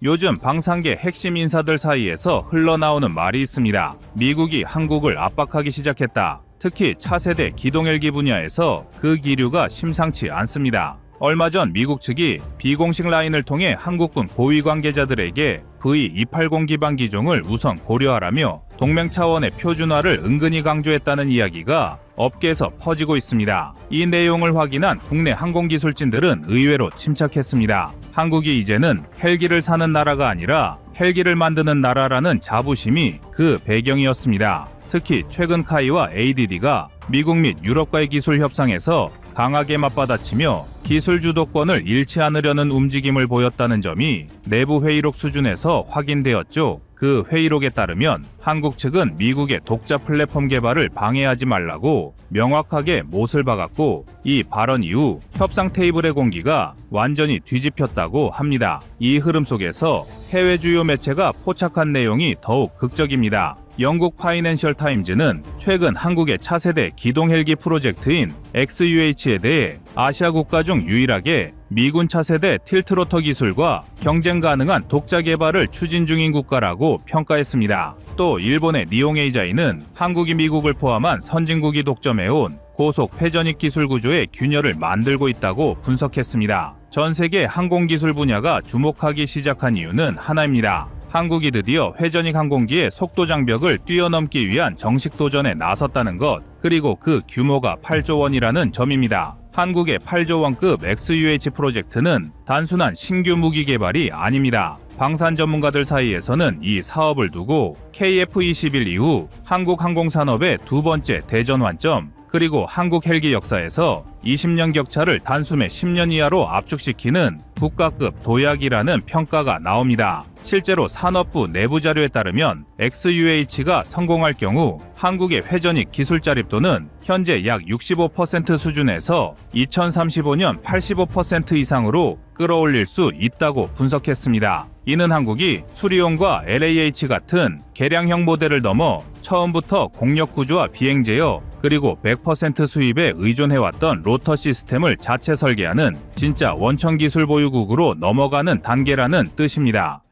요즘 방산계 핵심 인사들 사이에서 흘러나오는 말이 있습니다. 미국이 한국을 압박하기 시작했다. 특히 차세대 기동헬기 분야에서 그 기류가 심상치 않습니다. 얼마 전 미국 측이 비공식 라인을 통해 한국군 고위 관계자들에게 V-280 기반 기종을 우선 고려하라며 동맹 차원의 표준화를 은근히 강조했다는 이야기가 업계에서 퍼지고 있습니다. 이 내용을 확인한 국내 항공기술진들은 의외로 침착했습니다. 한국이 이제는 헬기를 사는 나라가 아니라 헬기를 만드는 나라라는 자부심이 그 배경이었습니다. 특히 최근 카이와 ADD가 미국 및 유럽과의 기술 협상에서 강하게 맞받아치며 기술 주도권을 잃지 않으려는 움직임을 보였다는 점이 내부 회의록 수준에서 확인되었죠. 그 회의록에 따르면 한국 측은 미국의 독자 플랫폼 개발을 방해하지 말라고 명확하게 못을 박았고, 이 발언 이후 협상 테이블의 공기가 완전히 뒤집혔다고 합니다. 이 흐름 속에서 해외 주요 매체가 포착한 내용이 더욱 극적입니다. 영국 파이낸셜 타임즈는 최근 한국의 차세대 기동 헬기 프로젝트인 XUH에 대해 아시아 국가 중 유일하게 미군 차세대 틸트로터 기술과 경쟁 가능한 독자 개발을 추진 중인 국가라고 평가했습니다. 또 일본의 니홍에이자이는 한국이 미국을 포함한 선진국이 독점해온 고속 회전익 기술 구조의 균열을 만들고 있다고 분석했습니다. 전 세계 항공기술 분야가 주목하기 시작한 이유는 하나입니다. 한국이 드디어 회전익 항공기의 속도 장벽을 뛰어넘기 위한 정식 도전에 나섰다는 것, 그리고 그 규모가 8조 원이라는 점입니다. 한국의 8조 원급 XUH 프로젝트는 단순한 신규 무기 개발이 아닙니다. 방산 전문가들 사이에서는 이 사업을 두고 KF-21 이후 한국 항공산업의 두 번째 대전환점, 그리고 한국 헬기 역사에서 20년 격차를 단숨에 10년 이하로 압축시키는 국가급 도약이라는 평가가 나옵니다. 실제로 산업부 내부 자료에 따르면 XUH가 성공할 경우 한국의 회전익 기술 자립도는 현재 약 65% 수준에서 2035년 85% 이상으로 끌어올릴 수 있다고 분석했습니다. 이는 한국이 수리온과 LAH 같은 개량형 모델을 넘어 처음부터 공력 구조와 비행 제어, 그리고 100% 수입에 의존해왔던 로터 시스템을 자체 설계하는 진짜 원천 기술 보유국으로 넘어가는 단계라는 뜻입니다.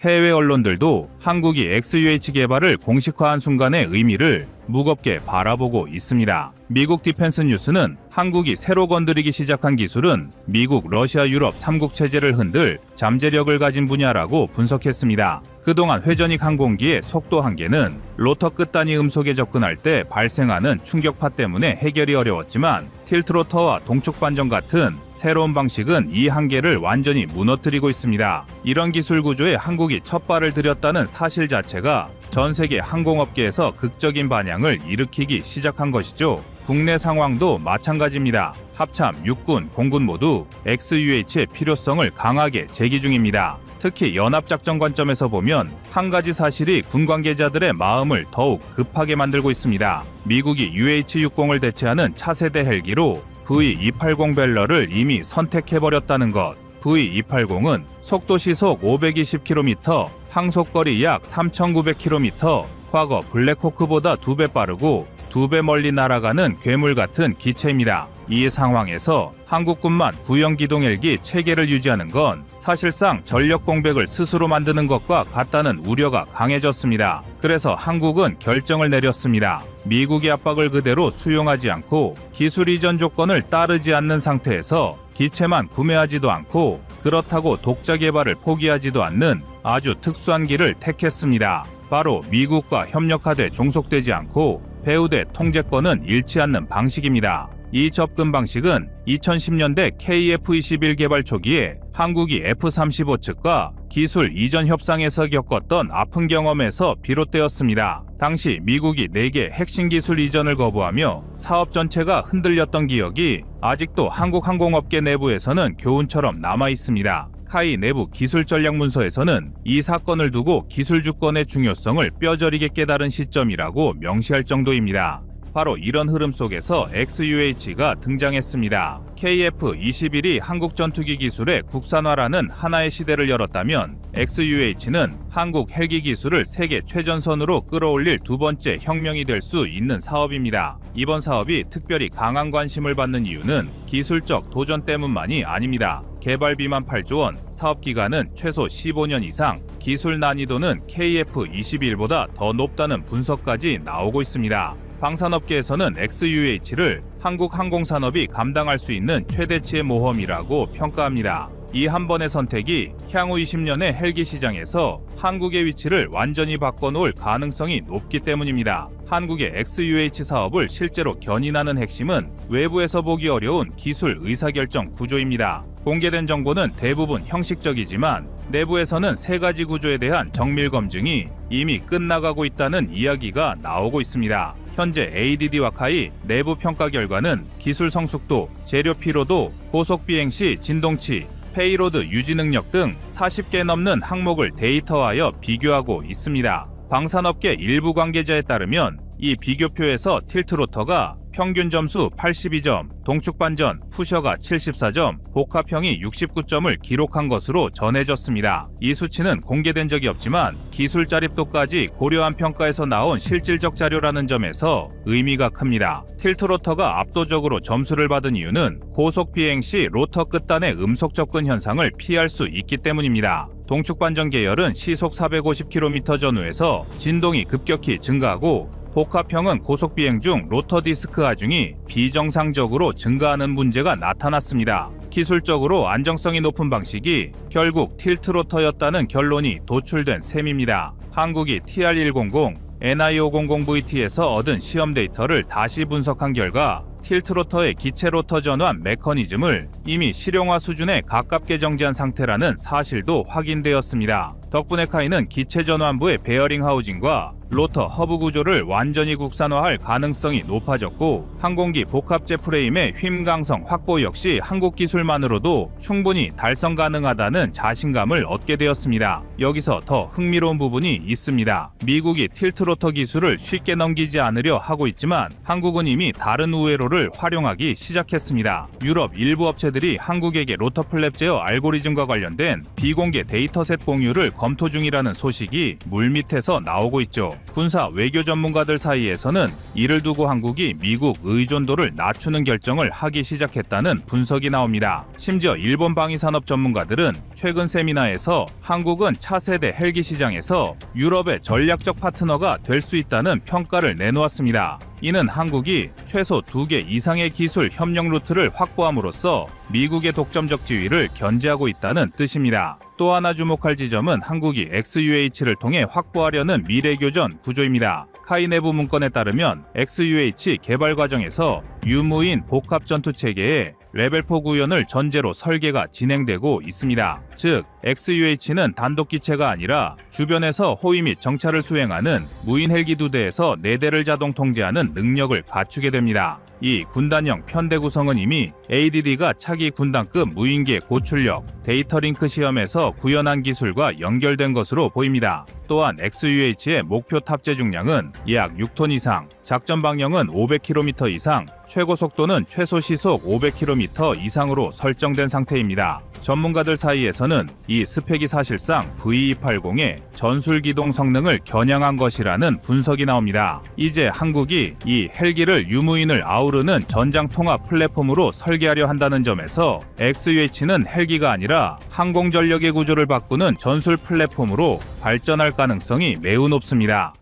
해외 언론들도 한국이 XUH 개발을 공식화한 순간의 의미를 무겁게 바라보고 있습니다. 미국 디펜스 뉴스는 한국이 새로 건드리기 시작한 기술은 미국, 러시아, 유럽 3국 체제를 흔들 잠재력을 가진 분야라고 분석했습니다. 그동안 회전익 항공기의 속도 한계는 로터 끝단위 음속에 접근할 때 발생하는 충격파 때문에 해결이 어려웠지만, 틸트로터와 동축 반전 같은 새로운 방식은 이 한계를 완전히 무너뜨리고 있습니다. 이런 기술 구조에 한국이 첫 발을 들였다는 사실 자체가 전 세계 항공업계에서 극적인 반향을 일으키기 시작한 것이죠. 국내 상황도 마찬가지입니다. 합참, 육군, 공군 모두 XUH의 필요성을 강하게 제기 중입니다. 특히 연합작전 관점에서 보면 한 가지 사실이 군 관계자들의 마음을 더욱 급하게 만들고 있습니다. 미국이 UH-60을 대체하는 차세대 헬기로 V-280 벨러를 이미 선택해버렸다는 것. V-280은 속도 시속 520km, 항속거리 약 3,900km, 과거 블랙호크보다 2배 빠르고 2배 멀리 날아가는 괴물 같은 기체입니다. 이 상황에서 한국군만 구형 기동헬기 체계를 유지하는 건 사실상 전력 공백을 스스로 만드는 것과 같다는 우려가 강해졌습니다. 그래서 한국은 결정을 내렸습니다. 미국의 압박을 그대로 수용하지 않고 기술 이전 조건을 따르지 않는 상태에서 기체만 구매하지도 않고 그렇다고 독자 개발을 포기하지도 않는 아주 특수한 길을 택했습니다. 바로 미국과 협력하되 종속되지 않고 배후대 통제권은 잃지 않는 방식입니다. 이 접근 방식은 2010년대 KF-21 개발 초기에 한국이 F-35 측과 기술 이전 협상에서 겪었던 아픈 경험에서 비롯되었습니다. 당시 미국이 4개 핵심 기술 이전을 거부하며 사업 전체가 흔들렸던 기억이 아직도 한국 항공업계 내부에서는 교훈처럼 남아 있습니다. 카이 내부 기술 전략 문서에서는 이 사건을 두고 기술 주권의 중요성을 뼈저리게 깨달은 시점이라고 명시할 정도입니다. 바로 이런 흐름 속에서 XUH가 등장했습니다. KF-21이 한국 전투기 기술의 국산화라는 하나의 시대를 열었다면 XUH는 한국 헬기 기술을 세계 최전선으로 끌어올릴 두 번째 혁명이 될 수 있는 사업입니다. 이번 사업이 특별히 강한 관심을 받는 이유는 기술적 도전 때문만이 아닙니다. 개발비만 8조 원, 사업 기간은 최소 15년 이상, 기술 난이도는 KF-21보다 더 높다는 분석까지 나오고 있습니다. 방산업계에서는 XUH를 한국 항공산업이 감당할 수 있는 최대치의 모험이라고 평가합니다. 이 한 번의 선택이 향후 20년의 헬기 시장에서 한국의 위치를 완전히 바꿔놓을 가능성이 높기 때문입니다. 한국의 XUH 사업을 실제로 견인하는 핵심은 외부에서 보기 어려운 기술 의사결정 구조입니다. 공개된 정보는 대부분 형식적이지만 내부에서는 세 가지 구조에 대한 정밀 검증이 이미 끝나가고 있다는 이야기가 나오고 있습니다. 현재 ADD와 카이 내부 평가 결과는 기술 성숙도, 재료 피로도, 고속 비행 시 진동치, 페이로드 유지 능력 등 40개 넘는 항목을 데이터화하여 비교하고 있습니다. 방산업계 일부 관계자에 따르면 이 비교표에서 틸트로터가 평균 점수 82점, 동축반전, 푸셔가 74점, 복합형이 69점을 기록한 것으로 전해졌습니다. 이 수치는 공개된 적이 없지만 기술 짜립도까지 고려한 평가에서 나온 실질적 자료라는 점에서 의미가 큽니다. 틸트로터가 압도적으로 점수를 받은 이유는 고속 비행 시 로터 끝단의 음속 접근 현상을 피할 수 있기 때문입니다. 동축반전 계열은 시속 450km 전후에서 진동이 급격히 증가하고 복합형은 고속 비행 중 로터 디스크 하중이 비정상적으로 증가하는 문제가 나타났습니다. 기술적으로 안정성이 높은 방식이 결국 틸트로터였다는 결론이 도출된 셈입니다. 한국이 TR100, NI500VT에서 얻은 시험 데이터를 다시 분석한 결과 틸트로터의 기체 로터 전환 메커니즘을 이미 실용화 수준에 가깝게 정지한 상태라는 사실도 확인되었습니다. 덕분에 카이는 기체 전환부의 베어링 하우징과 로터 허브 구조를 완전히 국산화할 가능성이 높아졌고 항공기 복합재 프레임의 휨 강성 확보 역시 한국 기술만으로도 충분히 달성 가능하다는 자신감을 얻게 되었습니다. 여기서 더 흥미로운 부분이 있습니다. 미국이 틸트로터 기술을 쉽게 넘기지 않으려 하고 있지만 한국은 이미 다른 우회로를 활용하기 시작했습니다. 유럽 일부 업체들이 한국에게 로터 플랩 제어 알고리즘과 관련된 비공개 데이터셋 공유를 검토 중이라는 소식이 물밑에서 나오고 있죠. 군사 외교 전문가들 사이에서는 이를 두고 한국이 미국 의존도를 낮추는 결정을 하기 시작했다는 분석이 나옵니다. 심지어 일본 방위산업 전문가들은 최근 세미나에서 한국은 차세대 헬기 시장에서 유럽의 전략적 파트너가 될 수 있다는 평가를 내놓았습니다. 이는 한국이 최소 2개 이상의 기술 협력 루트를 확보함으로써 미국의 독점적 지위를 견제하고 있다는 뜻입니다. 또 하나 주목할 지점은 한국이 XUH를 통해 확보하려는 미래교전 구조입니다. 카이 내부 문건에 따르면 XUH 개발 과정에서 유무인 복합 전투 체계에 레벨 4 구현을 전제로 설계가 진행되고 있습니다. 즉, XUH는 단독 기체가 아니라 주변에서 호위 및 정찰을 수행하는 무인 헬기 2대에서 4대를 자동 통제하는 능력을 갖추게 됩니다. 이 군단형 편대 구성은 이미 ADD가 차기 군단급 무인기의 고출력, 데이터 링크 시험에서 구현한 기술과 연결된 것으로 보입니다. 또한 XUH의 목표 탑재 중량은 약 6톤 이상, 작전 방향은 500km 이상, 최고 속도는 최소 시속 500km 이상으로 설정된 상태입니다. 전문가들 사이에서는 이 스펙이 사실상 V280의 전술 기동 성능을 겨냥한 것이라는 분석이 나옵니다. 이제 한국이 이 헬기를 유무인을 아우르는 전장 통합 플랫폼으로 설계하려 한다는 점에서 XUH는 헬기가 아니라 항공 전력의 구조를 바꾸는 전술 플랫폼으로 발전할 가능성이 매우 높습니다.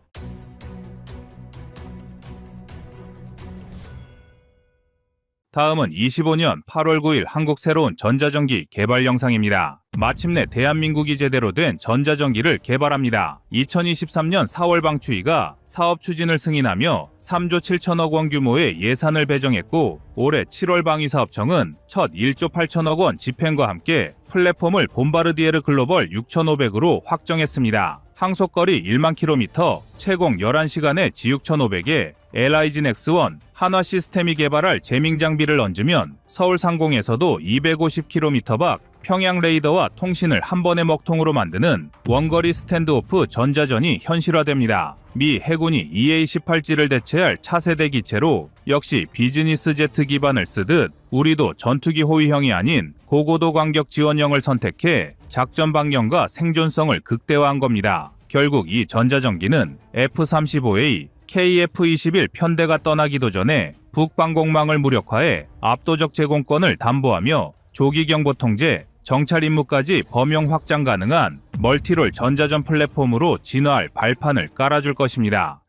다음은 25년 8월 9일 한국 새로운 전자전기 개발 영상입니다. 마침내 대한민국이 제대로 된 전자전기를 개발합니다. 2023년 4월 방추위가 사업 추진을 승인하며 3조 7천억 원 규모의 예산을 배정했고 올해 7월 방위사업청은 첫 1조 8천억 원 집행과 함께 플랫폼을 봄바르디에르 글로벌 6500으로 확정했습니다. 항속거리 1만 킬로미터, 채공 11시간에 G6500에 LIG 넥스1, 한화 시스템이 개발할 제밍 장비를 얹으면 서울 상공에서도 250km 밖 평양 레이더와 통신을 한 번의 먹통으로 만드는 원거리 스탠드오프 전자전이 현실화됩니다. 미 해군이 EA-18G를 대체할 차세대 기체로 역시 비즈니스 제트 기반을 쓰듯 우리도 전투기 호위형이 아닌 고고도 광격 지원형을 선택해 작전 방향과 생존성을 극대화한 겁니다. 결국 이 전자전기는 F-35A, KF-21 편대가 떠나기도 전에 북방공망을 무력화해 압도적 제공권을 담보하며 조기 경보 통제, 정찰 임무까지 범용 확장 가능한 멀티롤 전자전 플랫폼으로 진화할 발판을 깔아줄 것입니다.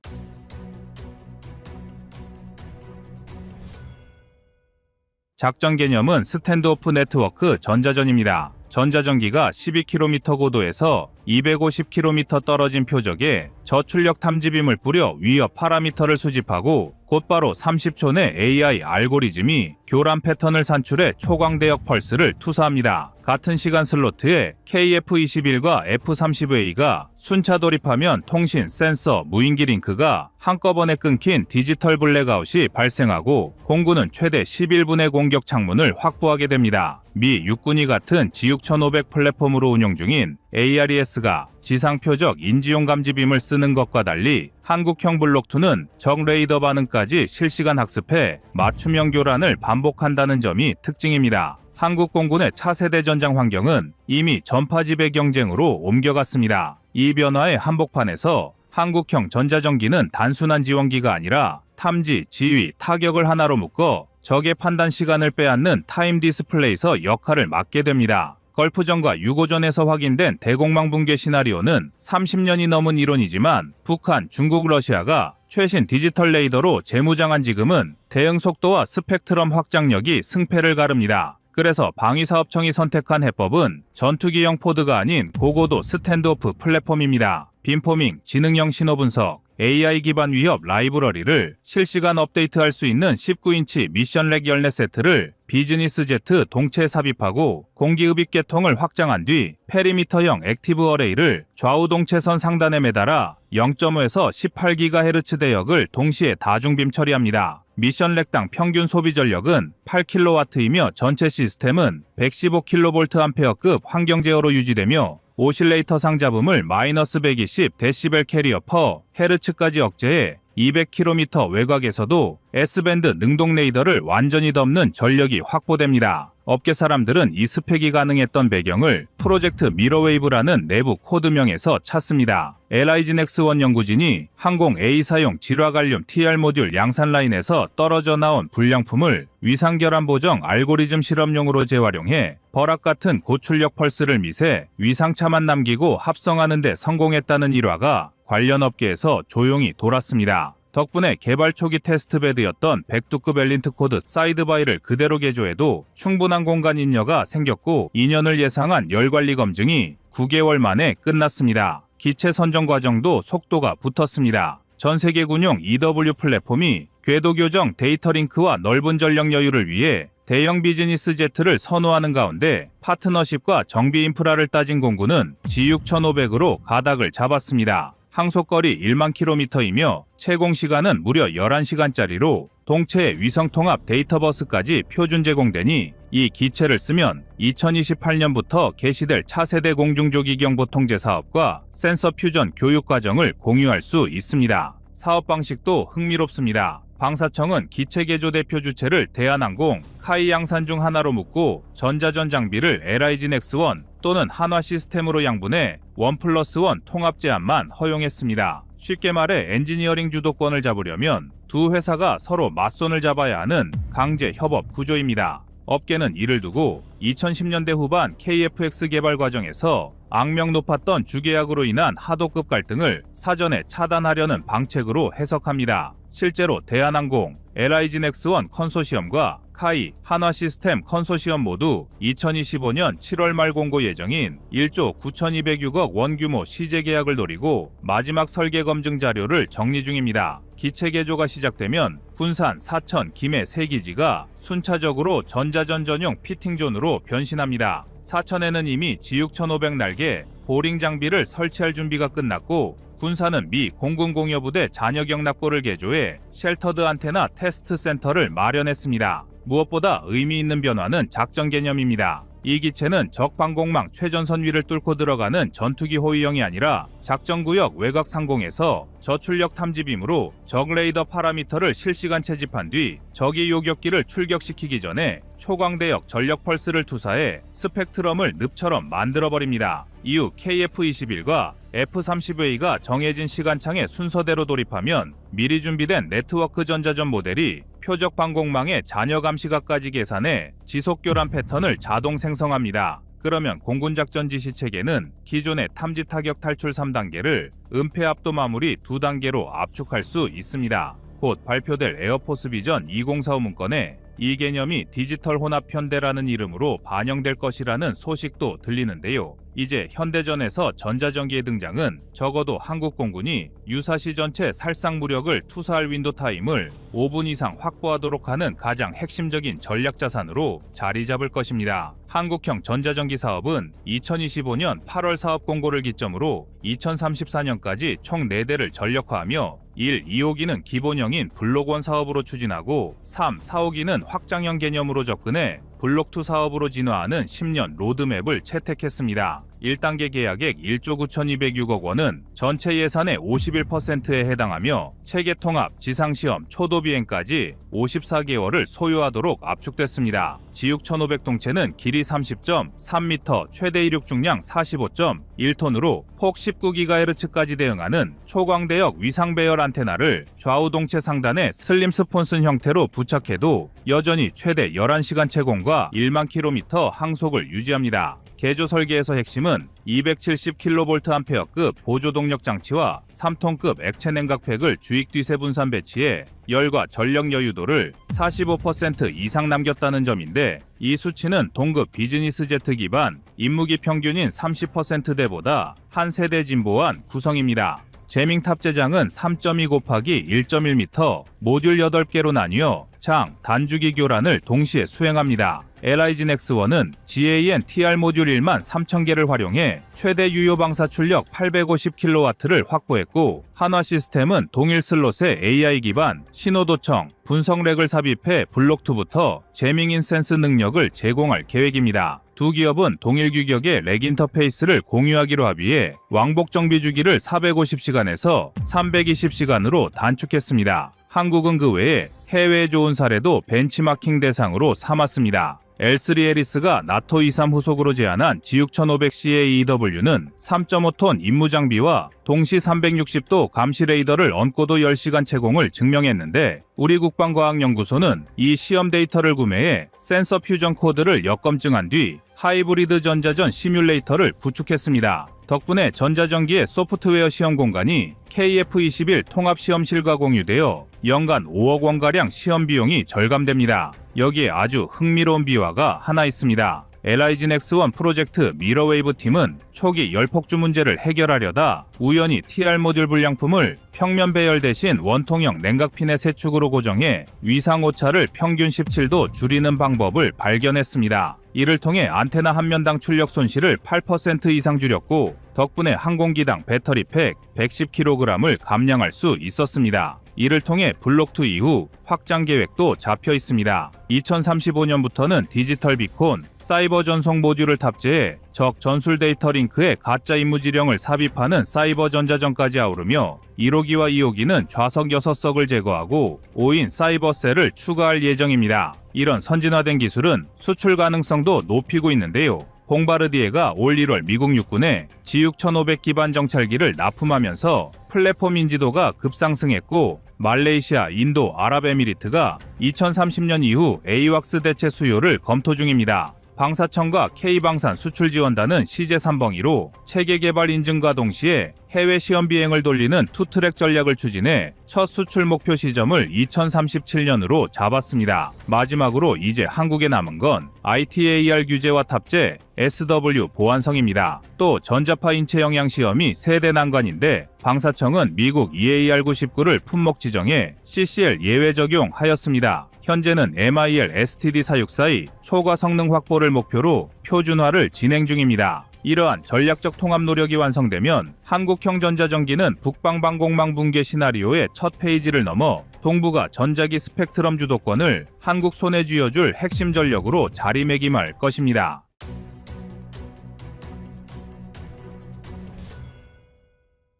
작전 개념은 스탠드오프 네트워크 전자전입니다. 전자전기가 12km 고도에서 250km 떨어진 표적에 저출력 탐지빔을 뿌려 위협 파라미터를 수집하고 곧바로 30초 내 AI 알고리즘이 교란 패턴을 산출해 초광대역 펄스를 투사합니다. 같은 시간 슬로트에 KF-21과 F-35A가 순차 돌입하면 통신, 센서, 무인기 링크가 한꺼번에 끊긴 디지털 블랙아웃이 발생하고 공군은 최대 11분의 공격 창문을 확보하게 됩니다. 미 육군이 같은 G6500 플랫폼으로 운용 중인 ARES가 지상 표적 인지용 감지빔을 쓰는 것과 달리 한국형 블록2는 적 레이더 반응까지 실시간 학습해 맞춤형 교란을 반복한다는 점이 특징입니다. 한국 공군의 차세대 전장 환경은 이미 전파지배 경쟁으로 옮겨갔습니다. 이 변화의 한복판에서 한국형 전자전기는 단순한 지원기가 아니라 탐지, 지휘, 타격을 하나로 묶어 적의 판단 시간을 빼앗는 타임 디스플레이서 역할을 맡게 됩니다. 걸프전과 유고전에서 확인된 대공망 붕괴 시나리오는 30년이 넘은 이론이지만 북한, 중국, 러시아가 최신 디지털 레이더로 재무장한 지금은 대응 속도와 스펙트럼 확장력이 승패를 가릅니다. 그래서 방위사업청이 선택한 해법은 전투기형 포드가 아닌 고고도 스탠드오프 플랫폼입니다. 빔포밍, 지능형 신호분석, AI 기반 위협 라이브러리를 실시간 업데이트할 수 있는 19인치 미션렉 열네 세트를 비즈니스 제트 동체 삽입하고 공기흡입 계통을 확장한 뒤 페리미터형 액티브 어레이를 좌우 동체선 상단에 매달아 0.5에서 18GHz 대역을 동시에 다중빔 처리합니다. 미션렉당 평균 소비 전력은 8kW이며 전체 시스템은 115kVA급 환경 제어로 유지되며 오실레이터 상잡음을 마이너스 120 데시벨 캐리어 퍼 헤르츠까지 억제해 200km 외곽에서도 S밴드 능동 레이더를 완전히 덮는 전력이 확보됩니다. 업계 사람들은 이 스펙이 가능했던 배경을 프로젝트 미러웨이브라는 내부 코드명에서 찾습니다. LIGNX1 연구진이 항공 A사용 질화갈륨 TR 모듈 양산 라인에서 떨어져 나온 불량품을 위상결함 보정 알고리즘 실험용으로 재활용해 버락 같은 고출력 펄스를 미세 위상차만 남기고 합성하는 데 성공했다는 일화가 관련 업계에서 조용히 돌았습니다. 덕분에 개발 초기 테스트베드였던 백두급 엘린트 코드 사이드바이를 그대로 개조해도 충분한 공간 입력가 생겼고 2년을 예상한 열관리 검증이 9개월 만에 끝났습니다. 기체 선정 과정도 속도가 붙었습니다. 전세계 군용 EW 플랫폼이 궤도 교정 데이터 링크와 넓은 전력 여유를 위해 대형 비즈니스 제트를 선호하는 가운데 파트너십과 정비 인프라를 따진 공군은 G6500으로 가닥을 잡았습니다. 항속거리 1만 km이며 채공 시간은 무려 11시간짜리로 동체 위성통합 데이터버스까지 표준 제공되니 이 기체를 쓰면 2028년부터 개시될 차세대 공중조기경보 통제 사업과 센서 퓨전 교육 과정을 공유할 수 있습니다. 사업 방식도 흥미롭습니다. 방사청은 기체 개조 대표 주체를 대한항공, 카이 양산 중 하나로 묶고 전자전 장비를 LIGNX1 또는 한화 시스템으로 양분해 1+1 통합 제한만 허용했습니다. 쉽게 말해 엔지니어링 주도권을 잡으려면 두 회사가 서로 맞손을 잡아야 하는 강제 협업 구조입니다. 업계는 이를 두고 2010년대 후반 KF-X 개발 과정에서 악명 높았던 주계약으로 인한 하도급 갈등을 사전에 차단하려는 방책으로 해석합니다. 실제로 대한항공, LIGNX1 컨소시엄과 카이, 한화시스템 컨소시엄 모두 2025년 7월 말 공고 예정인 1조 9,206억 원 규모 시제 계약을 노리고 마지막 설계 검증 자료를 정리 중입니다. 기체 개조가 시작되면 군산, 사천, 김해 3기지가 순차적으로 전자전 전용 피팅존으로 변신합니다. 사천에는 이미 G6500 날개, 보링 장비를 설치할 준비가 끝났고 군산은 미 공군공여부대 잔여경 납고를 개조해 쉘터드 안테나 테스트 센터를 마련했습니다. 무엇보다 의미 있는 변화는 작전 개념입니다. 이 기체는 적 방공망 최전선 위를 뚫고 들어가는 전투기 호위형이 아니라 작전구역 외곽 상공에서 저출력 탐지빔으로 적 레이더 파라미터를 실시간 채집한 뒤 적이 요격기를 출격시키기 전에 초광대역 전력 펄스를 투사해 스펙트럼을 늪처럼 만들어버립니다. 이후 KF-21과 F-30A가 정해진 시간창에 순서대로 돌입하면 미리 준비된 네트워크 전자전 모델이 표적 방공망의 잔여 감시각까지 계산해 지속 교란 패턴을 자동 생성합니다. 그러면 공군작전 지시체계는 기존의 탐지 타격 탈출 3단계를 은폐 압도 마무리 2단계로 압축할 수 있습니다. 곧 발표될 에어포스 비전 2045 문건에 이 개념이 디지털 혼합 현대라는 이름으로 반영될 것이라는 소식도 들리는데요. 이제 현대전에서 전자전기의 등장은 적어도 한국 공군이 유사시 전체 살상 무력을 투사할 윈도 타임을 5분 이상 확보하도록 하는 가장 핵심적인 전략 자산으로 자리 잡을 것입니다. 한국형 전자전기 사업은 2025년 8월 사업 공고를 기점으로 2034년까지 총 4대를 전력화하며 1, 2호기는 기본형인 블록1 사업으로 추진하고 3, 4호기는 확장형 개념으로 접근해 블록2 사업으로 진화하는 10년 로드맵을 채택했습니다. 1단계 계약액 1조 9,206억 원은 전체 예산의 51%에 해당하며 체계 통합, 지상시험, 초도 비행까지 54개월을 소요하도록 압축됐습니다. 지육 1500 동체는 길이 30.3m, 최대 이륙 중량 45.1톤으로 폭 19GHz까지 대응하는 초광대역 위상 배열 안테나를 좌우 동체 상단에 슬림 스폰슨 형태로 부착해도 여전히 최대 11시간 채공과 1만 km 항속을 유지합니다. 개조 설계에서 핵심은 270kVA급 보조 동력 장치와 3톤급 액체 냉각팩을 주익 뒤세 분산 배치해 열과 전력 여유도를 45% 이상 남겼다는 점인데, 이 수치는 동급 비즈니스 제트 기반 인무기 평균인 30%대보다 한 세대 진보한 구성입니다. 제밍 탑재장은 3.2 곱하기 1.1m, 모듈 8개로 나뉘어 장, 단주기 교란을 동시에 수행합니다. LIG Nex1은 GAN TR 모듈 1만 3,000개를 활용해 최대 유효 방사 출력 850kW를 확보했고, 한화 시스템은 동일 슬롯에 AI 기반 신호도청, 분석렉을 삽입해 블록2부터 제밍 인센스 능력을 제공할 계획입니다. 두 기업은 동일 규격의 렉 인터페이스를 공유하기로 합의해 왕복 정비 주기를 450시간에서 320시간으로 단축했습니다. 한국은 그 외에 해외에 좋은 사례도 벤치마킹 대상으로 삼았습니다. L3 에리스가 나토 23 후속으로 제안한 G6500CAEW는 3.5톤 임무 장비와 동시 360도 감시 레이더를 얹고도 10시간 채공을 증명했는데, 우리 국방과학연구소는 이 시험 데이터를 구매해 센서 퓨전 코드를 역검증한 뒤 하이브리드 전자전 시뮬레이터를 구축했습니다. 덕분에 전자전기의 소프트웨어 시험 공간이 KF-21 통합시험실과 공유되어 연간 5억 원가량 시험 비용이 절감됩니다. 여기에 아주 흥미로운 비화가 하나 있습니다. LIG Nex1 프로젝트 미러웨이브 팀은 초기 열폭주 문제를 해결하려다 우연히 TR 모듈 불량품을 평면 배열 대신 원통형 냉각핀의 세축으로 고정해 위상 오차를 평균 17도 줄이는 방법을 발견했습니다. 이를 통해 안테나 한 면당 출력 손실을 8% 이상 줄였고, 덕분에 항공기당 배터리팩 110kg을 감량할 수 있었습니다. 이를 통해 블록2 이후 확장 계획도 잡혀 있습니다. 2035년부터는 디지털 비콘, 사이버 전송 모듈을 탑재해 적 전술 데이터 링크에 가짜 임무 지령을 삽입하는 사이버 전자전까지 아우르며 1호기와 2호기는 좌석 6석을 제거하고 5인 사이버 셀을 추가할 예정입니다. 이런 선진화된 기술은 수출 가능성도 높이고 있는데요. 봉바르디에가 올 1월 미국 육군에 G6500 기반 정찰기를 납품하면서 플랫폼 인지도가 급상승했고, 말레이시아, 인도, 아랍에미리트가 2030년 이후 AWACS 대체 수요를 검토 중입니다. 방사청과 K방산 수출지원단은 CJ3봉이로 체계 개발 인증과 동시에 해외 시험 비행을 돌리는 투트랙 전략을 추진해 첫 수출 목표 시점을 2037년으로 잡았습니다. 마지막으로 이제 한국에 남은 건 ITAR 규제와 탑재, SW 보안성입니다. 또 전자파 인체 영향 시험이 세대 난관인데, 방사청은 미국 EAR-99를 품목 지정해 CCL 예외 적용하였습니다. 현재는 MIL STD 사육사의 초과 성능 확보를 목표로 표준화를 진행 중입니다. 이러한 전략적 통합 노력이 완성되면 한국형 전자전기는 북방방공망 붕괴 시나리오의 첫 페이지를 넘어 동북아 전자기 스펙트럼 주도권을 한국 손에 쥐어줄 핵심 전력으로 자리매김할 것입니다.